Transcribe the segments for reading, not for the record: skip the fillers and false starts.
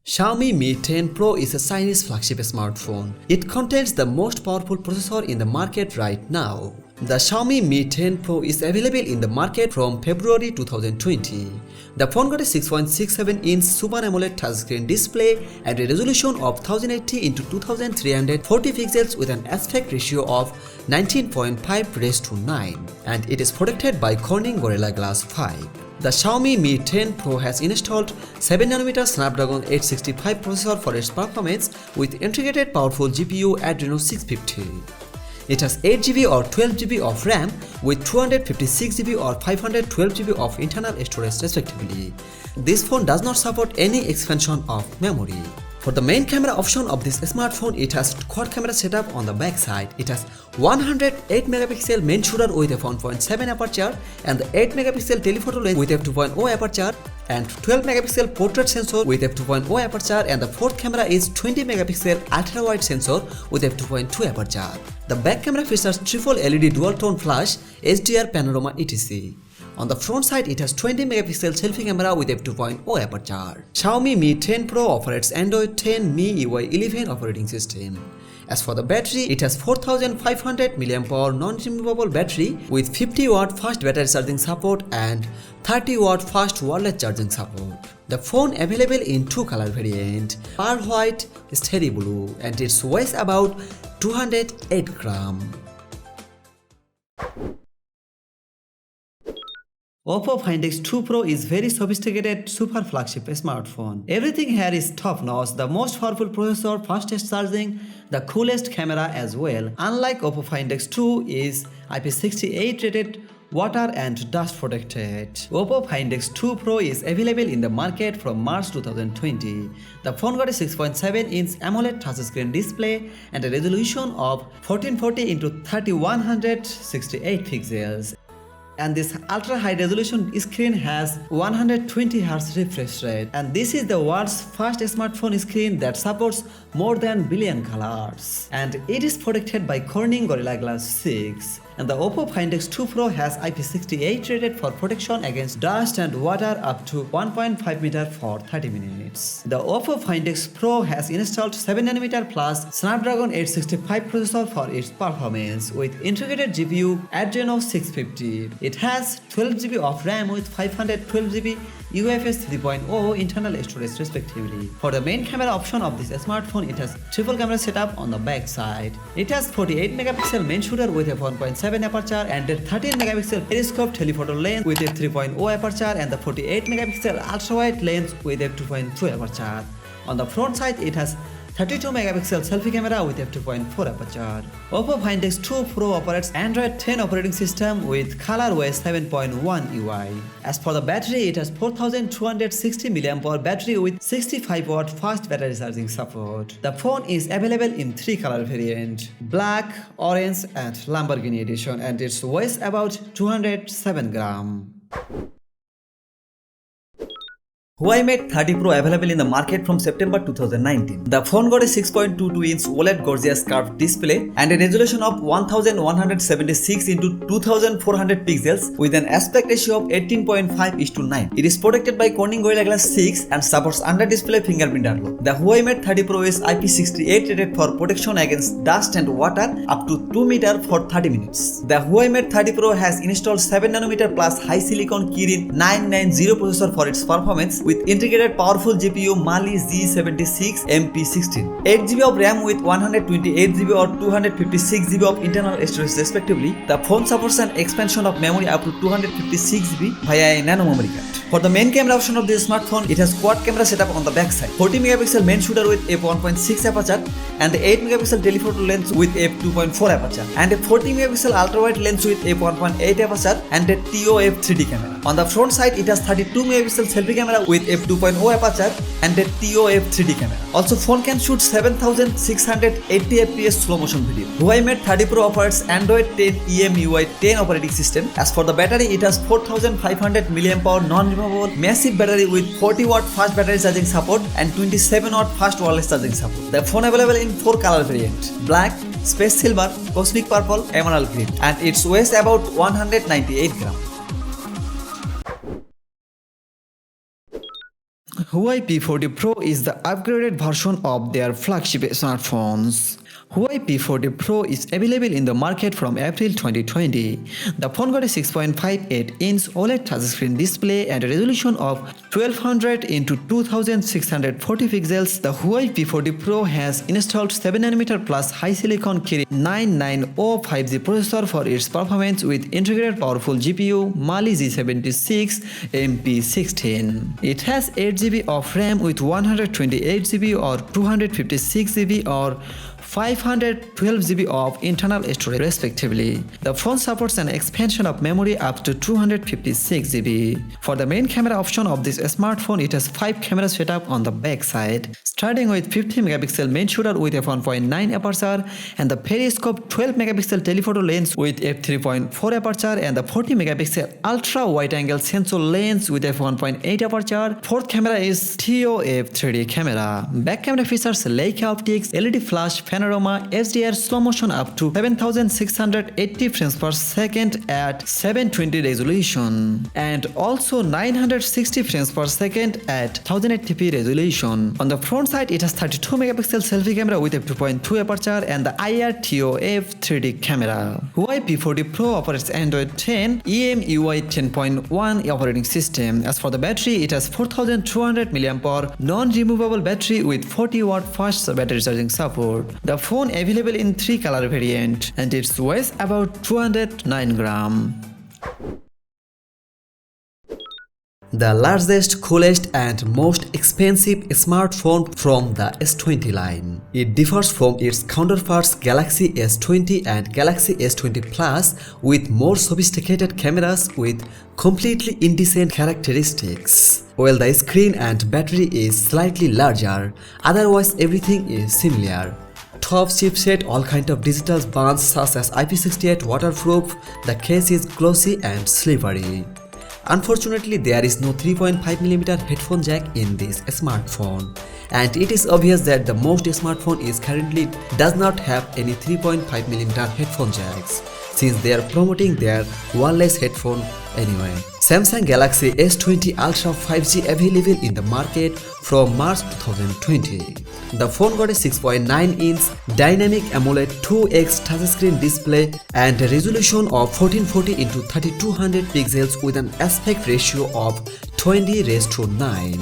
Xiaomi Mi 10 Pro is a Chinese flagship smartphone. It contains the most powerful processor in the market right now. The Xiaomi Mi 10 Pro is available in the market from February 2020. The phone got a 6.67-inch Super AMOLED touchscreen display and a resolution of 1080x2340 pixels with an aspect ratio of 19.5:9, and it is protected by Corning Gorilla Glass 5. The Xiaomi Mi 10 Pro has installed 7nm Snapdragon 865 processor for its performance with integrated powerful GPU Adreno 650. It has 8GB or 12GB of RAM with 256GB or 512GB of internal storage respectively. This phone does not support any expansion of memory. For the main camera option of this smartphone, it has quad camera setup on the back side. It has 108MP main shooter with f1.7 aperture and the 8MP telephoto lens with f2.0 aperture and 12MP portrait sensor with f2.0 aperture, and the fourth camera is 20MP ultra-wide sensor with f2.2 aperture. The back camera features triple LED dual tone flash, HDR panorama etc. On the front side, it has 20MP selfie camera with f2.0 aperture. Xiaomi Mi 10 Pro operates Android 10 MIUI 11 operating system. As for the battery, it has 4500 mAh non-removable battery with 50W fast battery charging support and 30W fast wireless charging support. The phone available in two color variant, pearl white, steady blue, and it weighs about 208 grams. OPPO Find X2 Pro is very sophisticated super flagship smartphone. Everything here is top notch, the most powerful processor, fastest charging, the coolest camera as well. Unlike OPPO Find X2 is IP68 rated, water and dust protected. OPPO Find X2 Pro is available in the market from March 2020. The phone got a 6.7-inch AMOLED touchscreen display and a resolution of 1440x3168 pixels. And this ultra high resolution screen has 120Hz refresh rate, and this is the world's first smartphone screen that supports more than billion colors, and it is protected by Corning Gorilla Glass 6. And the OPPO Find X2 Pro has IP68 rated for protection against dust and water up to 1.5 meter for 30 minutes. The OPPO Find X Pro has installed 7nm plus Snapdragon 865 processor for its performance with integrated GPU Adreno 650. It has 12GB of RAM with 512GB UFS 3.0 internal storage respectively. For the main camera option of this smartphone, it has triple camera setup on the back side. It has 48MP main shooter with a 1.7 aperture and a 13MP periscope telephoto lens with a 3.0 aperture and the 48MP ultra-wide lens with a 2.2 aperture. On the front side, it has 32MP selfie camera with f2.4 aperture. OPPO Find X2 Pro operates Android 10 operating system with ColorOS 7.1 UI. As for the battery, it has 4260 mAh battery with 65W fast battery charging support. The phone is available in three color variants, black, orange and Lamborghini edition, and it weighs about 207 grams. HUAWEI Mate 30 Pro available in the market from September 2019. The phone got a 6.22-inch OLED gorgeous curved display and a resolution of 1176x2400 pixels with an aspect ratio of 18.5:9. It is protected by Corning Gorilla Glass 6 and supports under-display fingerprint unlock. The HUAWEI Mate 30 Pro is IP68 rated for protection against dust and water up to 2 meters for 30 minutes. The HUAWEI Mate 30 Pro has installed 7nm plus high silicon Kirin 990 processor for its performance with integrated powerful GPU Mali Z76 MP16, 8GB of RAM with 128GB or 256GB of internal storage respectively. The phone supports an expansion of memory up to 256GB via a nano memory card. For the main camera option of this smartphone, it has quad camera setup on the back side, 40MP main shooter with f1.6 aperture and 8MP telephoto lens with f2.4 aperture and a 40MP ultra-wide lens with f1.8 aperture and a TOF 3D camera. On the front side, it has 32MP selfie camera with f2.0 aperture and a TOF 3D camera. Also, phone can shoot 7680fps slow motion video. HUAWEI Mate 30 Pro offers Android 10 EMUI 10 operating system. As for the battery, it has 4500 mAh non-removable massive battery with 40W fast battery charging support and 27W fast wireless charging support. The phone available in 4 color variants: black, space silver, cosmic purple, emerald green, and its weighs about 198 grams. HUAWEI P40 Pro is the upgraded version of their flagship smartphones. HUAWEI P40 Pro is available in the market from April 2020. The phone got a 6.58-inch OLED touchscreen display and a resolution of 1200 x 2640 pixels. The HUAWEI P40 Pro has installed 7nm plus high silicon Kirin 990 5G processor for its performance with integrated powerful GPU Mali G76 MP16. It has 8GB of RAM with 128GB or 256GB or 512GB of internal storage respectively. The phone supports an expansion of memory up to 256GB. For the main camera option of this smartphone, it has 5 cameras set up on the back side, starting with 50MP main shooter with f1.9 aperture and the periscope 12MP telephoto lens with f3.4 aperture and the 40MP ultra wide angle sensor lens with f1.8 aperture. Fourth camera is TOF 3D camera. Back camera features Leica optics, LED flash, panorama, HDR slow motion up to 7680 frames per second at 720 resolution and also 960 frames per second at 1080p resolution. On the front side, it has 32MP selfie camera with f2.2 aperture and the IR TOF 3D camera. HUAWEI P40 Pro operates Android 10 EMUI 10.1 operating system. As for the battery, it has 4200 mAh non-removable battery with 40W fast battery charging support. The phone available in 3 color variant and its weighs about 209 grams. The largest, coolest and most expensive smartphone from the S20 line. It differs from its counterparts Galaxy S20 and Galaxy S20 Plus with more sophisticated cameras with completely indecent characteristics. While the screen and battery is slightly larger, otherwise everything is similar. Top chipset, all kind of digital bands such as IP68 waterproof, the case is glossy and slippery. Unfortunately, there is no 3.5mm headphone jack in this smartphone, and it is obvious that the most smartphone is currently does not have any 3.5mm headphone jacks, since they are promoting their wireless headphone anyway. Samsung Galaxy S20 Ultra 5G available in the market from March 2020. The phone got a 6.9-inch dynamic AMOLED 2X touchscreen display and a resolution of 1440 x 3200 pixels with an aspect ratio of 20:9.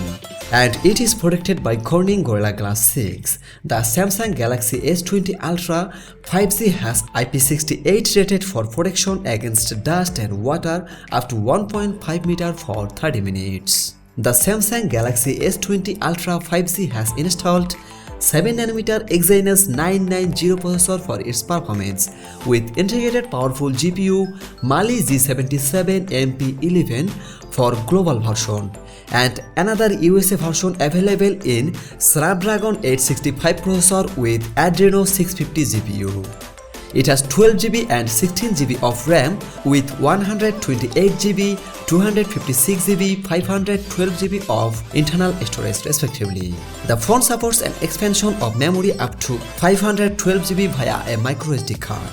And it is protected by Corning Gorilla Glass 6. The Samsung Galaxy S20 Ultra 5G has IP68 rated for protection against dust and water up to 1.5 meters for 30 minutes. The Samsung Galaxy S20 Ultra 5G has installed 7nm Exynos 990 processor for its performance with integrated powerful GPU Mali G77 MP11 for global version and another USA version available in Snapdragon 865 processor with Adreno 650 GPU. It has 12GB and 16GB of RAM with 128GB, 256GB, 512GB of internal storage respectively. The phone supports an expansion of memory up to 512GB via a microSD card.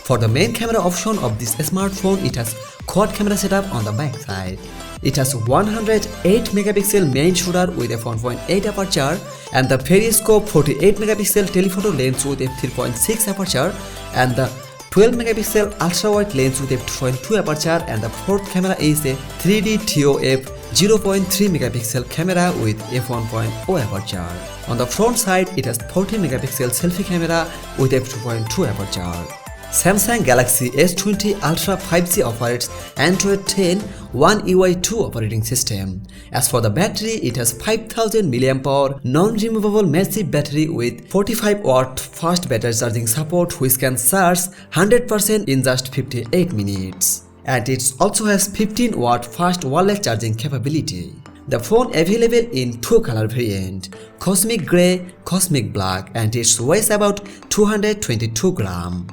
For the main camera option of this smartphone, it has quad camera setup on the back side. It has 108MP main shooter with f1.8 aperture and the periscope 48MP telephoto lens with f3.6 aperture and the 12MP ultra wide lens with f2.2 aperture, and the fourth camera is a 3D TOF 0.3MP camera with f1.0 aperture. On the front side, it has 40MP selfie camera with f2.2 aperture. Samsung Galaxy S20 Ultra 5G operates Android 10 One UI 2 operating system. As for the battery, it has 5000 mAh non-removable massive battery with 45W fast battery charging support, which can charge 100% in just 58 minutes. And it also has 15W fast wireless charging capability. The phone available in 2 color variant, Cosmic Grey, Cosmic Black, and it weighs about 222 grams.